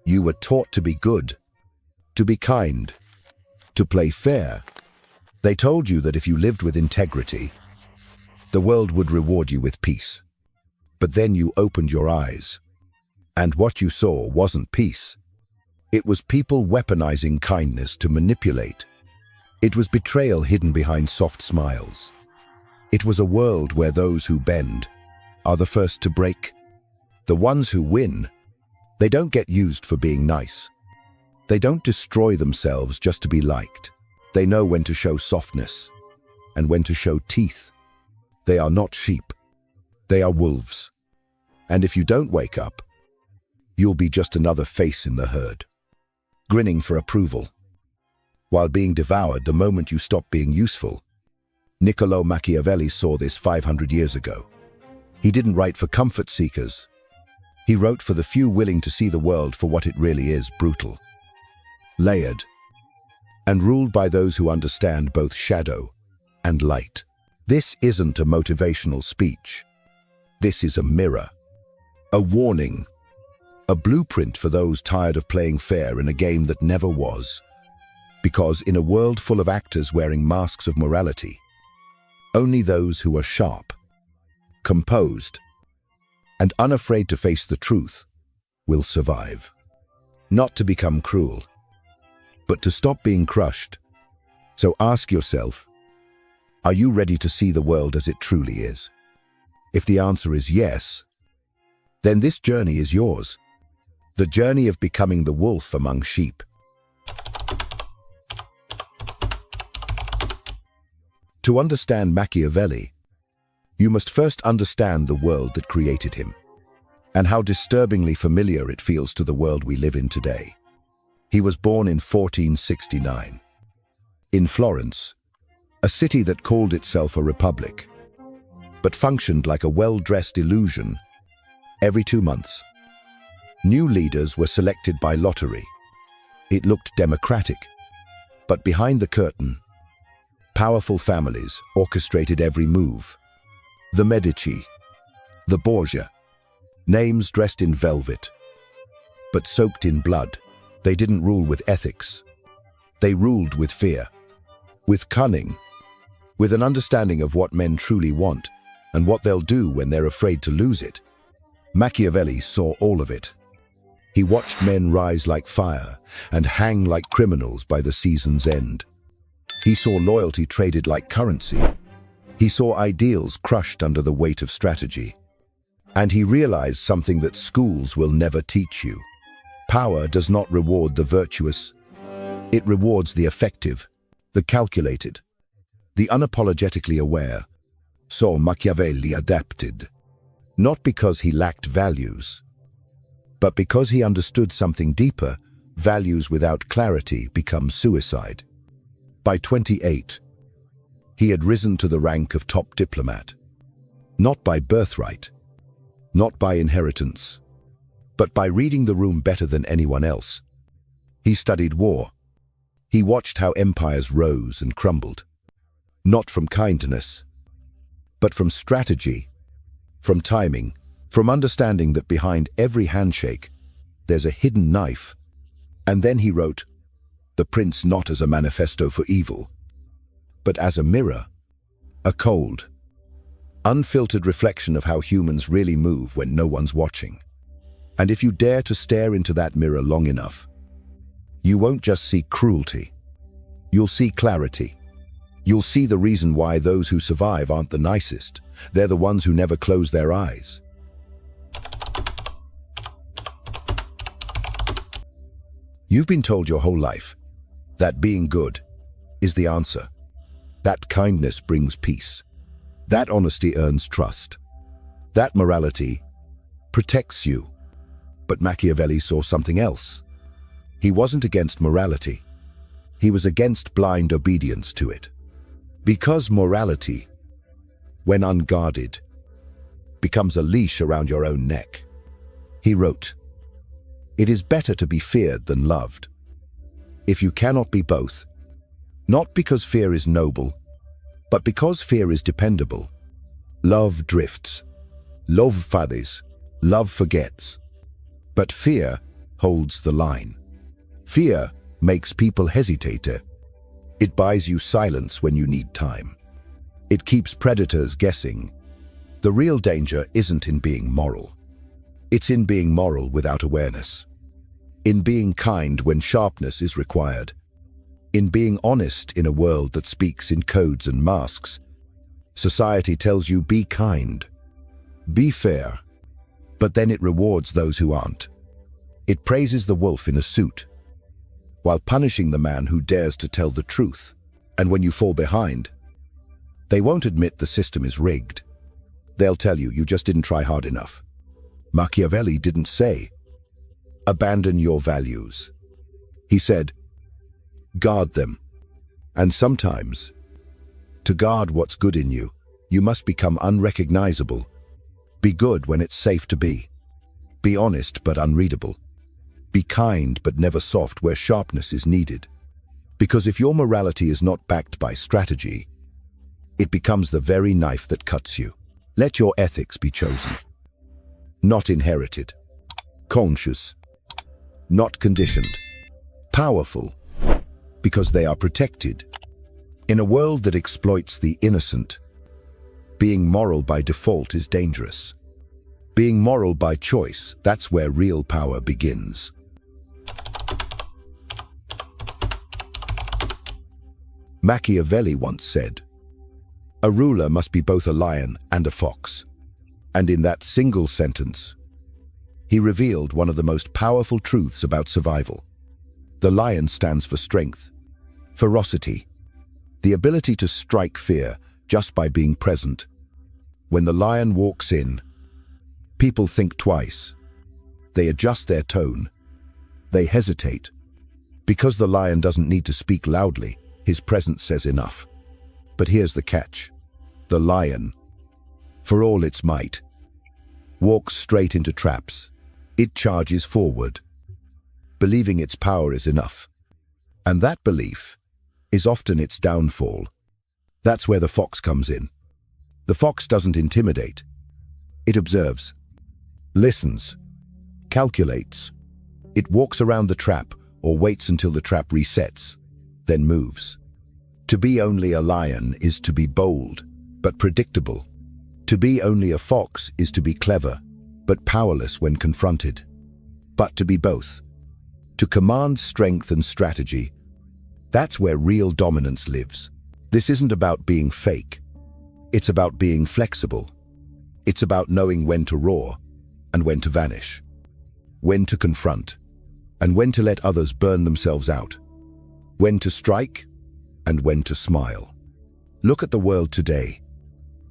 You were taught to be good, to be kind, to play fair. They told you that if you lived with integrity, the world would reward you with peace. But then you opened your eyes, and what you saw wasn't peace. It was people weaponizing kindness to manipulate. It was betrayal hidden behind soft smiles. It was a world where those who bend are the first to break. The ones who win, they don't get used for being nice. They don't destroy themselves just to be liked. They know when to show softness and when to show teeth. They are not sheep. They are wolves. And if you don't wake up, you'll be just another face in the herd, grinning for approval, while being devoured the moment you stop being useful. Niccolò Machiavelli saw this 500 years ago. He didn't write for comfort seekers. He wrote for the few willing to see the world for what it really is: brutal, layered, and ruled by those who understand both shadow and light. This isn't a motivational speech. This is a mirror, a warning, a blueprint for those tired of playing fair in a game that never was. Because in a world full of actors wearing masks of morality, only those who are sharp, composed, and unafraid to face the truth will survive. Not to become cruel, but to stop being crushed. So ask yourself, are you ready to see the world as it truly is? If the answer is yes, then this journey is yours. The journey of becoming the wolf among sheep. To understand Machiavelli, you must first understand the world that created him, and how disturbingly familiar it feels to the world we live in today. He was born in 1469, in Florence, a city that called itself a republic, but functioned like a well-dressed illusion. Every 2 months, new leaders were selected by lottery. It looked democratic, but behind the curtain, powerful families orchestrated every move. The Medici, the Borgia, names dressed in velvet, but soaked in blood. They didn't rule with ethics. They ruled with fear, with cunning, with an understanding of what men truly want and what they'll do when they're afraid to lose it. Machiavelli saw all of it. He watched men rise like fire and hang like criminals by the season's end. He saw loyalty traded like currency. He saw ideals crushed under the weight of strategy. And he realized something that schools will never teach you. Power does not reward the virtuous. It rewards the effective, the calculated, the unapologetically aware. So Machiavelli adapted, not because he lacked values, but because he understood something deeper. Values without clarity become suicide. By 28, he had risen to the rank of top diplomat, not by birthright, not by inheritance, but by reading the room better than anyone else. He studied war. He watched how empires rose and crumbled, not from kindness, but from strategy, from timing, from understanding that behind every handshake, there's a hidden knife. And then he wrote The Prince not as a manifesto for evil, but as a mirror, a cold, unfiltered reflection of how humans really move when no one's watching. And if you dare to stare into that mirror long enough, you won't just see cruelty, you'll see clarity. You'll see the reason why those who survive aren't the nicest. They're the ones who never close their eyes. You've been told your whole life that being good is the answer, that kindness brings peace, that honesty earns trust, that morality protects you. But Machiavelli saw something else. He wasn't against morality. He was against blind obedience to it. Because morality, when unguarded, becomes a leash around your own neck. He wrote, "It is better to be feared than loved. If you cannot be both, not because fear is noble, but because fear is dependable, love drifts, love fades, love forgets. But fear holds the line. Fear makes people hesitate. It buys you silence when you need time. It keeps predators guessing. The real danger isn't in being moral. It's in being moral without awareness. In being kind when sharpness is required. In being honest in a world that speaks in codes and masks. Society tells you be kind, be fair, but then it rewards those who aren't. It praises the wolf in a suit, while punishing the man who dares to tell the truth. And when you fall behind, they won't admit the system is rigged. They'll tell you just didn't try hard enough. Machiavelli didn't say, abandon your values. He said, guard them. And sometimes, to guard what's good in you, you must become unrecognizable. Be good when it's safe to be. Be honest but unreadable. Be kind but never soft where sharpness is needed. Because if your morality is not backed by strategy, it becomes the very knife that cuts you. Let your ethics be chosen, not inherited. Conscious, not conditioned. Powerful, because they are protected. In a world that exploits the innocent, being moral by default is dangerous. Being moral by choice, that's where real power begins. Machiavelli once said, a ruler must be both a lion and a fox. And in that single sentence, he revealed one of the most powerful truths about survival. The lion stands for strength, ferocity, the ability to strike fear just by being present. When the lion walks in, people think twice. They adjust their tone. They hesitate. Because the lion doesn't need to speak loudly, his presence says enough. But here's the catch. The lion, for all its might, walks straight into traps. It charges forward, believing its power is enough. And that belief is often its downfall. That's where the fox comes in. The fox doesn't intimidate. It observes, listens, calculates. It walks around the trap or waits until the trap resets, then moves. To be only a lion is to be bold, but predictable. To be only a fox is to be clever, but powerless when confronted. But to be both, to command strength and strategy, that's where real dominance lives. This isn't about being fake. It's about being flexible. It's about knowing when to roar and when to vanish, when to confront and when to let others burn themselves out, when to strike and when to smile. Look at the world today.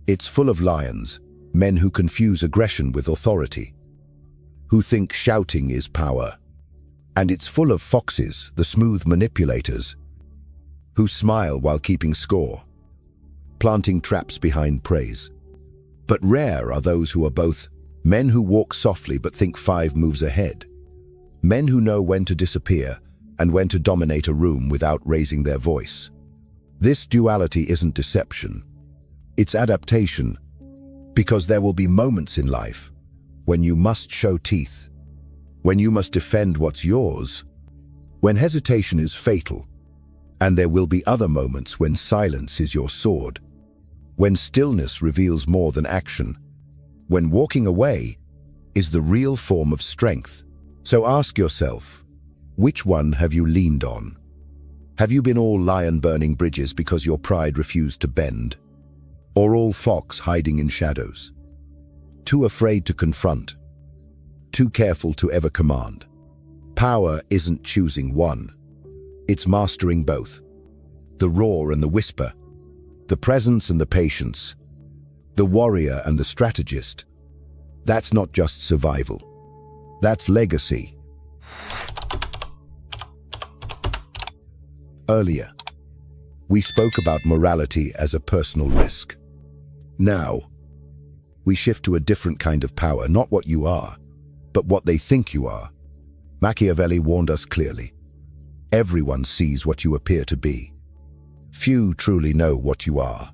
It's full of lions, men who confuse aggression with authority, who think shouting is power. And it's full of foxes, the smooth manipulators, who smile while keeping score, planting traps behind praise. But rare are those who are both, men who walk softly but think 5 moves ahead, men who know when to disappear and when to dominate a room without raising their voice. This duality isn't deception, it's adaptation, because there will be moments in life when you must show teeth, when you must defend what's yours, when hesitation is fatal, and there will be other moments when silence is your sword, when stillness reveals more than action, when walking away is the real form of strength. So ask yourself, which one have you leaned on? Have you been all lion burning bridges because your pride refused to bend? Or all fox hiding in shadows? Too afraid to confront? Too careful to ever command? Power isn't choosing one. It's mastering both. The roar and the whisper, the presence and the patience, the warrior and the strategist. That's not just survival. That's legacy. Earlier, we spoke about morality as a personal risk. Now, we shift to a different kind of power, not what you are, but what they think you are. Machiavelli warned us clearly. Everyone sees what you appear to be. Few truly know what you are.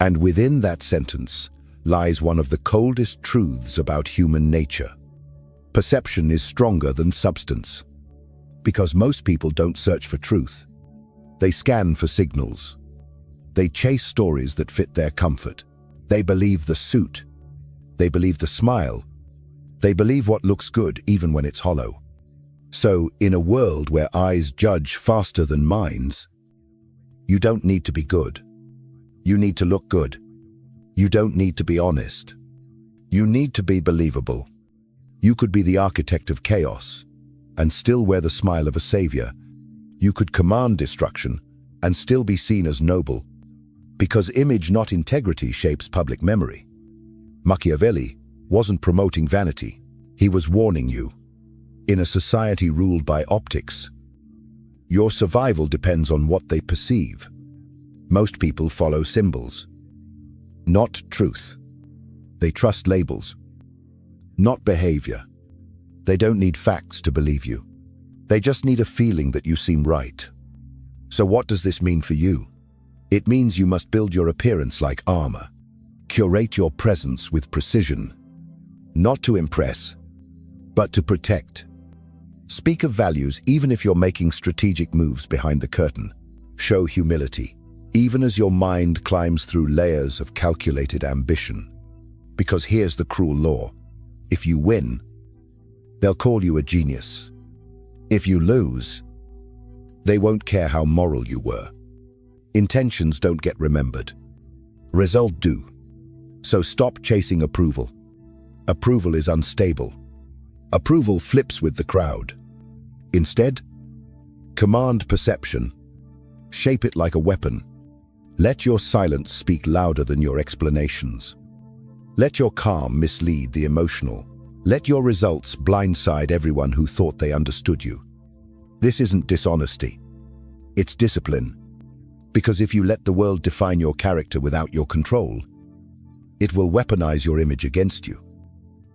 And within that sentence lies one of the coldest truths about human nature. Perception is stronger than substance. Because most people don't search for truth. They scan for signals. They chase stories that fit their comfort. They believe the suit. They believe the smile. They believe what looks good even when it's hollow. So, in a world where eyes judge faster than minds, you don't need to be good. You need to look good. You don't need to be honest. You need to be believable. You could be the architect of chaos and still wear the smile of a savior. You could command destruction and still be seen as noble. Because image, not integrity, shapes public memory. Machiavelli wasn't promoting vanity. He was warning you. In a society ruled by optics, your survival depends on what they perceive. Most people follow symbols, not truth. They trust labels, not behavior. They don't need facts to believe you. They just need a feeling that you seem right. So what does this mean for you? It means you must build your appearance like armor. Curate your presence with precision, not to impress, but to protect. Speak of values even if you're making strategic moves behind the curtain. Show humility, even as your mind climbs through layers of calculated ambition. Because here's the cruel law. If you win, they'll call you a genius. If you lose, they won't care how moral you were. Intentions don't get remembered. Results do. So stop chasing approval. Approval is unstable. Approval flips with the crowd. Instead, command perception. Shape it like a weapon. Let your silence speak louder than your explanations. Let your calm mislead the emotional. Let your results blindside everyone who thought they understood you. This isn't dishonesty. It's discipline. Because if you let the world define your character without your control, it will weaponize your image against you.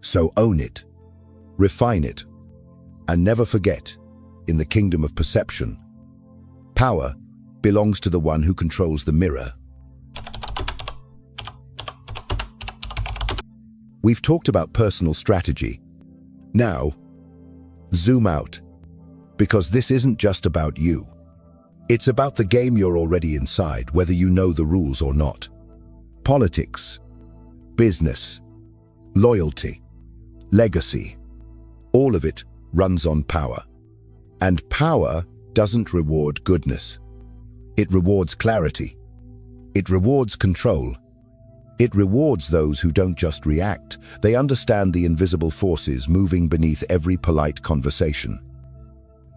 So own it, refine it, and never forget, in the kingdom of perception, power belongs to the one who controls the mirror. We've talked about personal strategy. Now, zoom out, because this isn't just about you. It's about the game you're already inside, whether you know the rules or not. Politics, business, loyalty, legacy, all of it runs on power. And power doesn't reward goodness. It rewards clarity. It rewards control. It rewards those who don't just react. They understand the invisible forces moving beneath every polite conversation,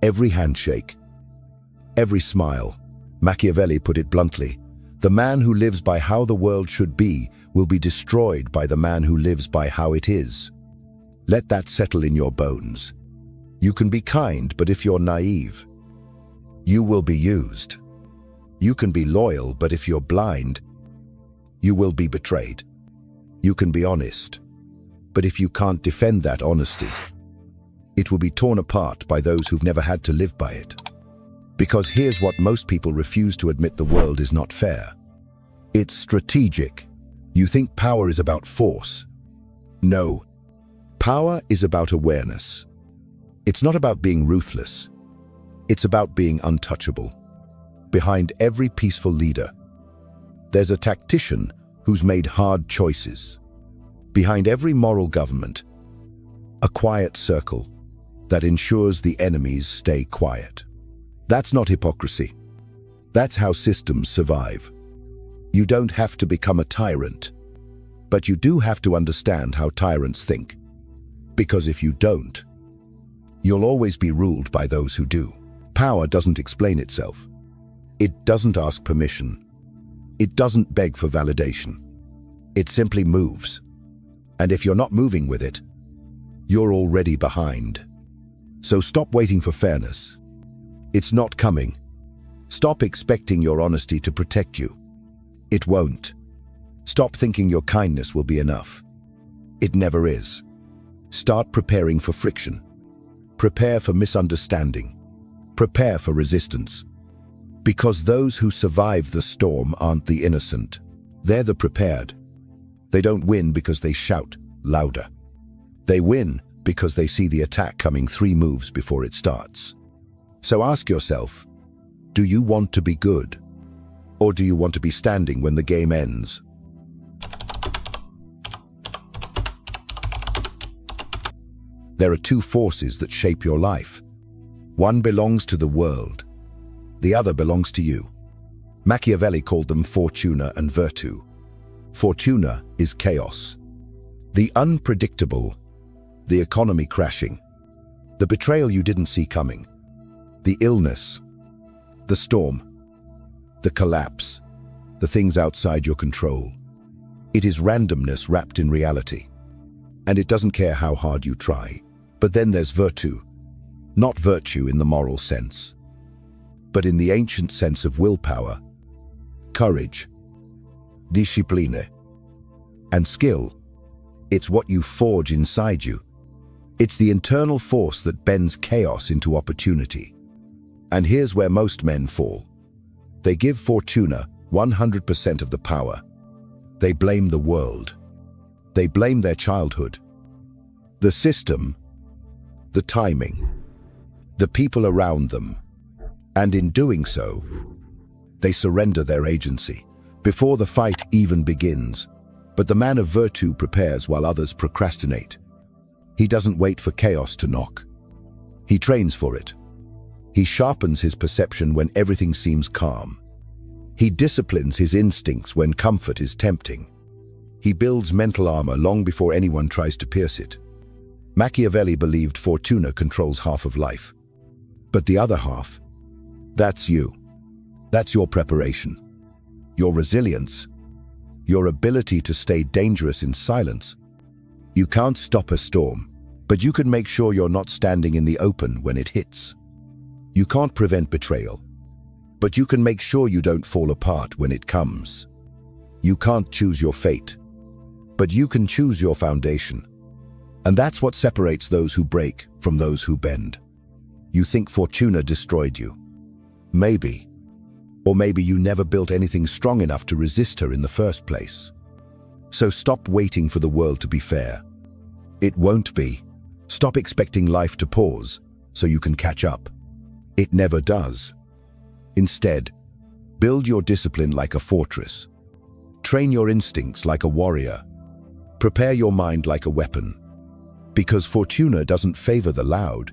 every handshake, every smile. Machiavelli put it bluntly, the man who lives by how the world should be will be destroyed by the man who lives by how it is. Let that settle in your bones. You can be kind, but if you're naive, you will be used. You can be loyal, but if you're blind, you will be betrayed. You can be honest, but if you can't defend that honesty, it will be torn apart by those who've never had to live by it. Because here's what most people refuse to admit: the world is not fair. It's strategic. You think power is about force. No, power is about awareness. It's not about being ruthless. It's about being untouchable. Behind every peaceful leader, there's a tactician who's made hard choices. Behind every moral government, a quiet circle that ensures the enemies stay quiet. That's not hypocrisy. That's how systems survive. You don't have to become a tyrant, but you do have to understand how tyrants think. Because if you don't, you'll always be ruled by those who do. Power doesn't explain itself. It doesn't ask permission. It doesn't beg for validation. It simply moves. And if you're not moving with it, you're already behind. So stop waiting for fairness. It's not coming. Stop expecting your honesty to protect you. It won't. Stop thinking your kindness will be enough. It never is. Start preparing for friction. Prepare for misunderstanding. Prepare for resistance. Because those who survive the storm aren't the innocent. They're the prepared. They don't win because they shout louder. They win because they see the attack coming 3 moves before it starts. So ask yourself, do you want to be good? Or do you want to be standing when the game ends? There are 2 forces that shape your life. One belongs to the world. The other belongs to you. Machiavelli called them Fortuna and Virtù. Fortuna is chaos. The unpredictable, the economy crashing, the betrayal you didn't see coming, the illness, the storm, the collapse, the things outside your control. It is randomness wrapped in reality. And it doesn't care how hard you try. But then there's Virtù. Not virtue in the moral sense, but in the ancient sense of willpower, courage, discipline, and skill. It's what you forge inside you. It's the internal force that bends chaos into opportunity. And here's where most men fall. They give Fortuna 100% of the power. They blame the world. They blame their childhood, the system, the timing, the people around them. And in doing so, they surrender their agency before the fight even begins. But the man of Virtù prepares while others procrastinate. He doesn't wait for chaos to knock. He trains for it. He sharpens his perception when everything seems calm. He disciplines his instincts when comfort is tempting. He builds mental armor long before anyone tries to pierce it. Machiavelli believed Fortuna controls half of life. But the other half, that's you. That's your preparation, your resilience, your ability to stay dangerous in silence. You can't stop a storm, but you can make sure you're not standing in the open when it hits. You can't prevent betrayal, but you can make sure you don't fall apart when it comes. You can't choose your fate, but you can choose your foundation. And that's what separates those who break from those who bend. You think Fortuna destroyed you. Maybe. Or maybe you never built anything strong enough to resist her in the first place. So stop waiting for the world to be fair. It won't be. Stop expecting life to pause so you can catch up. It never does. Instead, build your discipline like a fortress. Train your instincts like a warrior. Prepare your mind like a weapon. Because Fortuna doesn't favor the loud.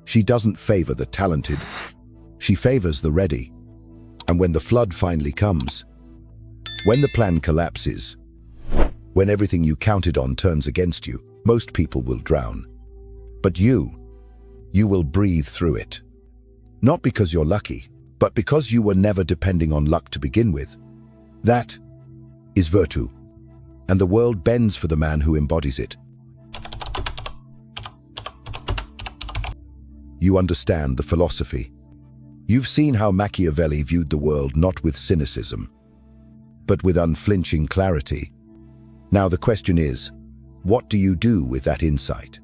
She doesn't favor the talented. She favors the ready. And when the flood finally comes, when the plan collapses, when everything you counted on turns against you, most people will drown. But you will breathe through it. Not because you're lucky, but because you were never depending on luck to begin with. That is Virtù. And the world bends for the man who embodies it. You understand the philosophy. You've seen how Machiavelli viewed the world not with cynicism, but with unflinching clarity. Now the question is, what do you do with that insight?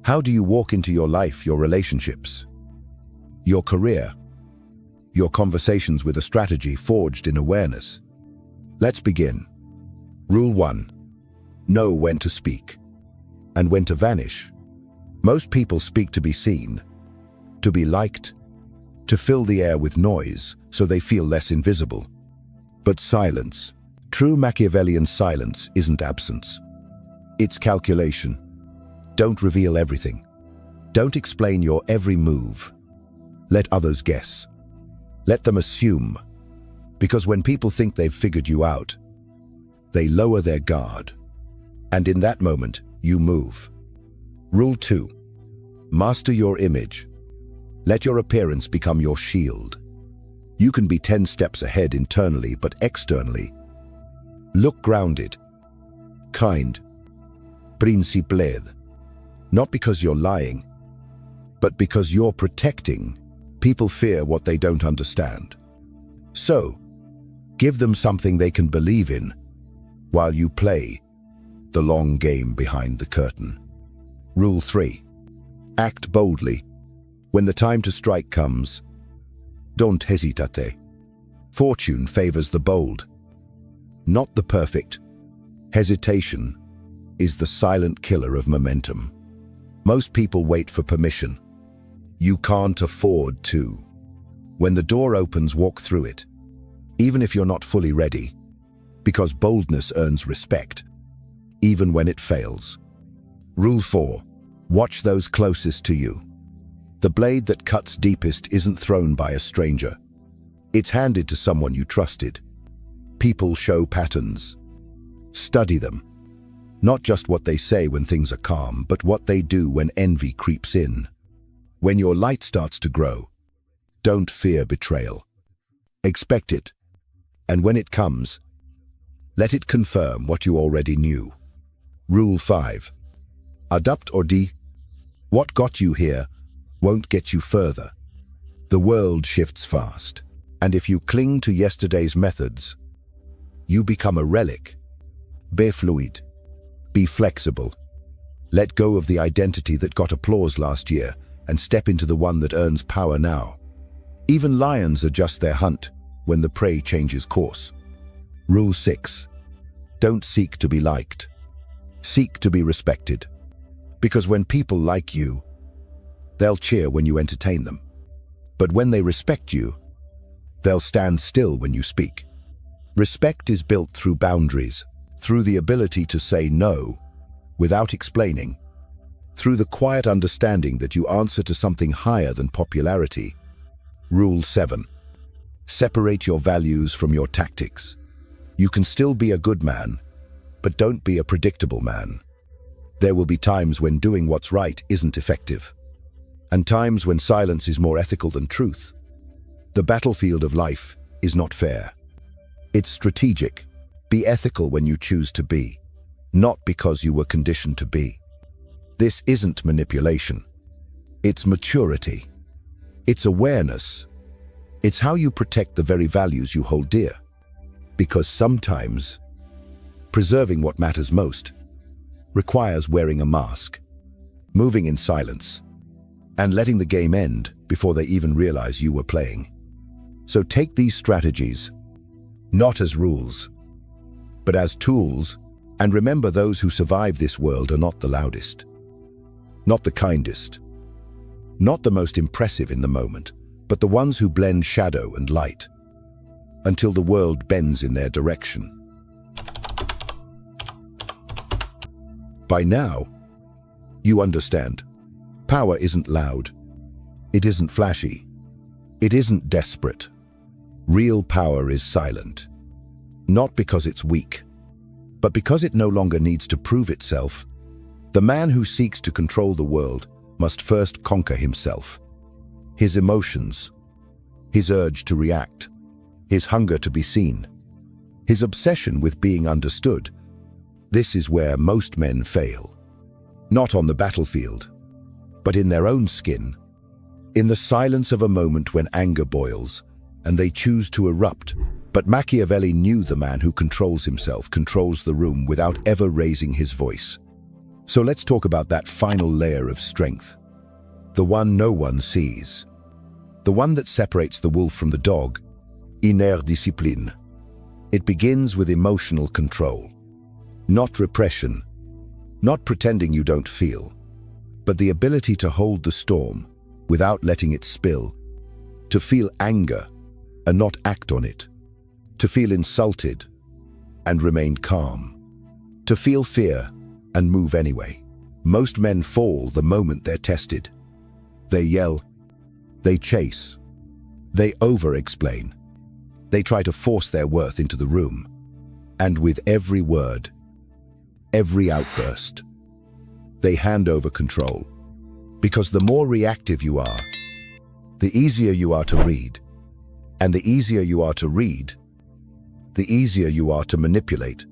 How do you walk into your life, your relationships, your career, your conversations with a strategy forged in awareness? Let's begin. Rule 1. Know when to speak and when to vanish. Most people speak to be seen, to be liked, to fill the air with noise so they feel less invisible. But silence, true Machiavellian silence, isn't absence. It's calculation. Don't reveal everything. Don't explain your every move. Let others guess. Let them assume. Because when people think they've figured you out, they lower their guard. And in that moment, you move. Rule 2. Master your image. Let your appearance become your shield. You can be 10 steps ahead internally, but externally, look grounded, kind, principled. Not because you're lying, but because you're protecting. People fear what they don't understand. So, give them something they can believe in while you play the long game behind the curtain. Rule 3. Act boldly. When the time to strike comes, don't hesitate. Fortune favors the bold, not the perfect. Hesitation is the silent killer of momentum. Most people wait for permission. You can't afford to. When the door opens, walk through it, even if you're not fully ready, because boldness earns respect, even when it fails. Rule 4. Watch those closest to you. The blade that cuts deepest isn't thrown by a stranger. It's handed to someone you trusted. People show patterns. Study them. Not just what they say when things are calm, but what they do when envy creeps in. When your light starts to grow, don't fear betrayal. Expect it, and when it comes, let it confirm what you already knew. Rule 5. Adapt or die. What got you here won't get you further. The world shifts fast, and if you cling to yesterday's methods, you become a relic. Be fluid. Be flexible. Let go of the identity that got applause last year and step into the one that earns power now. Even lions adjust their hunt when the prey changes course. Rule 6. Don't seek to be liked. Seek to be respected. Because when people like you, they'll cheer when you entertain them. But when they respect you, they'll stand still when you speak. Respect is built through boundaries, through the ability to say no without explaining, through the quiet understanding that you answer to something higher than popularity. Rule 7. Separate your values from your tactics. You can still be a good man, but don't be a predictable man. There will be times when doing what's right isn't effective, and times when silence is more ethical than truth. The battlefield of life is not fair. It's strategic. Be ethical when you choose to be, not because you were conditioned to be. This isn't manipulation. It's maturity. It's awareness. It's how you protect the very values you hold dear. Because sometimes, preserving what matters most requires wearing a mask, moving in silence, and letting the game end before they even realize you were playing. So take these strategies, not as rules, but as tools, and remember those who survive this world are not the loudest, not the kindest, not the most impressive in the moment, but the ones who blend shadow and light until the world bends in their direction. By now, you understand. Power isn't loud. It isn't flashy. It isn't desperate. Real power is silent. Not because it's weak, but because it no longer needs to prove itself. The man who seeks to control the world must first conquer himself. His emotions, his urge to react, his hunger to be seen, his obsession with being understood. This is where most men fail. Not on the battlefield, but in their own skin, in the silence of a moment when anger boils and they choose to erupt. But Machiavelli knew the man who controls himself controls the room without ever raising his voice. So let's talk about that final layer of strength. The one no one sees. The one that separates the wolf from the dog. Inner discipline. It begins with emotional control. Not repression. Not pretending you don't feel. But the ability to hold the storm without letting it spill. To feel anger and not act on it. To feel insulted and remain calm. To feel fear and move anyway. Most men fall the moment they're tested. They yell, they chase, they over-explain. They try to force their worth into the room. And with every word, every outburst, they hand over control. Because the more reactive you are, the easier you are to read. And the easier you are to read, the easier you are to manipulate.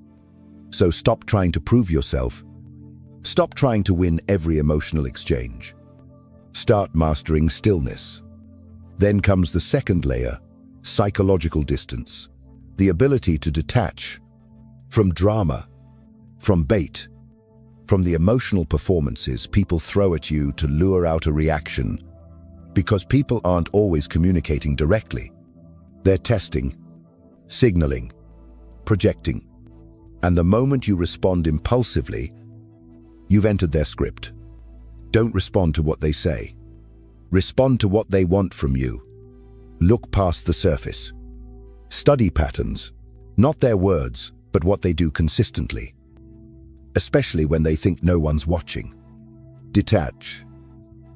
So stop trying to prove yourself. Stop trying to win every emotional exchange. Start mastering stillness. Then comes the second layer, psychological distance. The ability to detach from drama, from bait, from the emotional performances people throw at you to lure out a reaction. Because people aren't always communicating directly. They're testing, signaling, projecting. And the moment you respond impulsively, you've entered their script. Don't respond to what they say. Respond to what they want from you. Look past the surface. Study patterns, not their words, but what they do consistently, especially when they think no one's watching. Detach,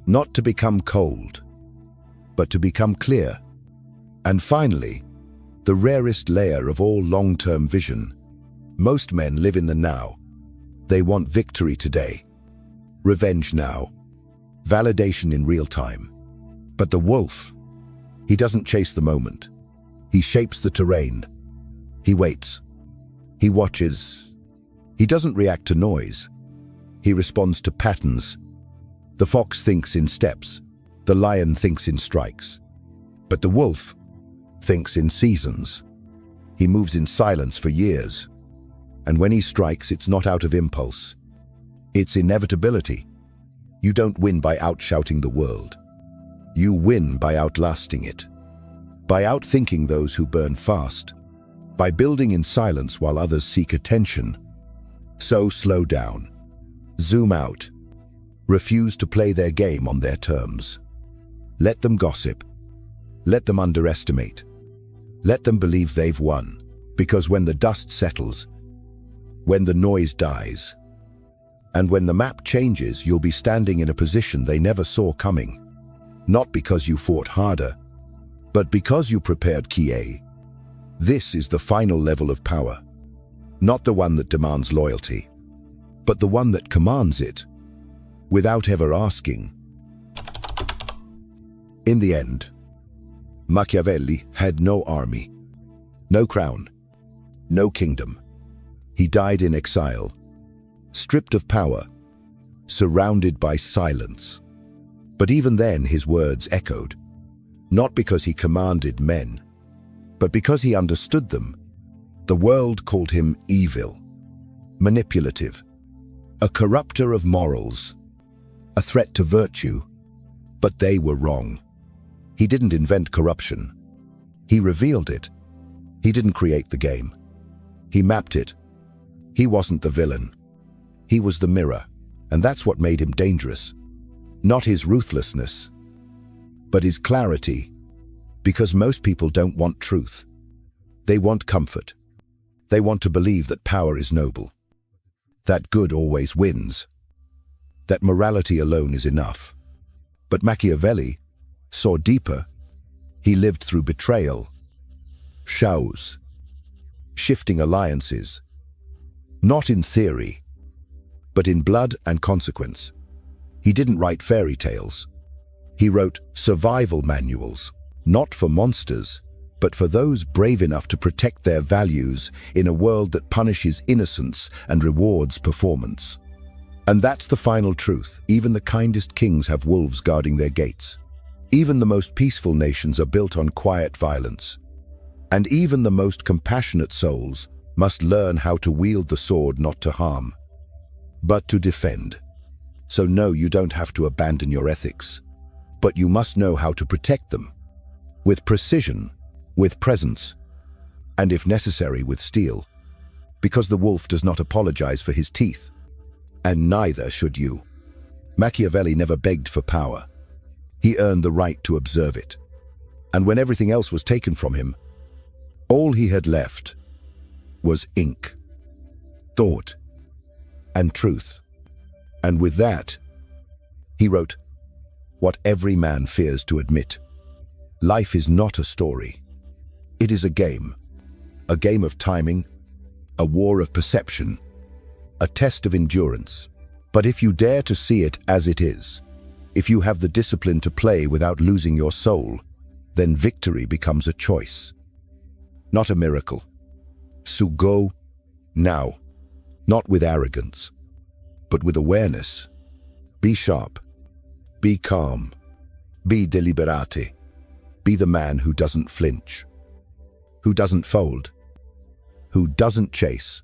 not to become cold, but to become clear. And finally, the rarest layer of all long-term vision. Most men live in the now. They want victory today, revenge now, validation in real time. But the wolf, he doesn't chase the moment. He shapes the terrain. He waits. He watches. He doesn't react to noise. He responds to patterns. The fox thinks in steps. The lion thinks in strikes. But the wolf thinks in seasons. He moves in silence for years. And when he strikes, it's not out of impulse. It's inevitability. You don't win by outshouting the world. You win by outlasting it. By outthinking those who burn fast. By building in silence while others seek attention. So slow down. Zoom out. Refuse to play their game on their terms. Let them gossip. Let them underestimate. Let them believe they've won. Because when the dust settles, when the noise dies, and when the map changes, you'll be standing in a position they never saw coming. Not because you fought harder, but because you prepared cliché. This is the final level of power. Not the one that demands loyalty, but the one that commands it, without ever asking. In the end, Machiavelli had no army, no crown, no kingdom. He died in exile, stripped of power, surrounded by silence. But even then his words echoed, not because he commanded men, but because he understood them. The world called him evil, manipulative, a corrupter of morals, a threat to virtue, but they were wrong. He didn't invent corruption. He revealed it. He didn't create the game. He mapped it. He wasn't the villain. He was the mirror, and that's what made him dangerous. Not his ruthlessness, but his clarity, because most people don't want truth. They want comfort. They want to believe that power is noble, that good always wins, that morality alone is enough. But Machiavelli saw deeper. He lived through betrayal, chows, shifting alliances, not in theory, but in blood and consequence. He didn't write fairy tales. He wrote survival manuals, not for monsters, but for those brave enough to protect their values in a world that punishes innocence and rewards performance. And that's the final truth. Even the kindest kings have wolves guarding their gates. Even the most peaceful nations are built on quiet violence. And even the most compassionate souls must learn how to wield the sword not to harm, but to defend. So no, you don't have to abandon your ethics, but you must know how to protect them, with precision, with presence, and if necessary, with steel. Because the wolf does not apologize for his teeth, and neither should you. Machiavelli never begged for power. He earned the right to observe it. And when everything else was taken from him, all he had left was ink, thought, and truth. And with that, he wrote what every man fears to admit. Life is not a story. It is a game of timing, a war of perception, a test of endurance. But if you dare to see it as it is, if you have the discipline to play without losing your soul, then victory becomes a choice, not a miracle. So go now, not with arrogance, but with awareness. Be sharp, be calm, be deliberate. Be the man who doesn't flinch, who doesn't fold, who doesn't chase.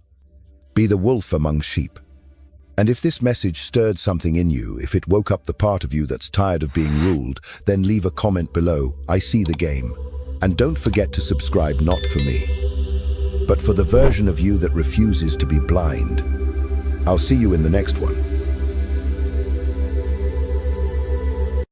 Be the wolf among sheep. And if this message stirred something in you, if it woke up the part of you that's tired of being ruled, then leave a comment below. I see the game. And don't forget to subscribe, not for me, but for the version of you that refuses to be blind. I'll see you in the next one.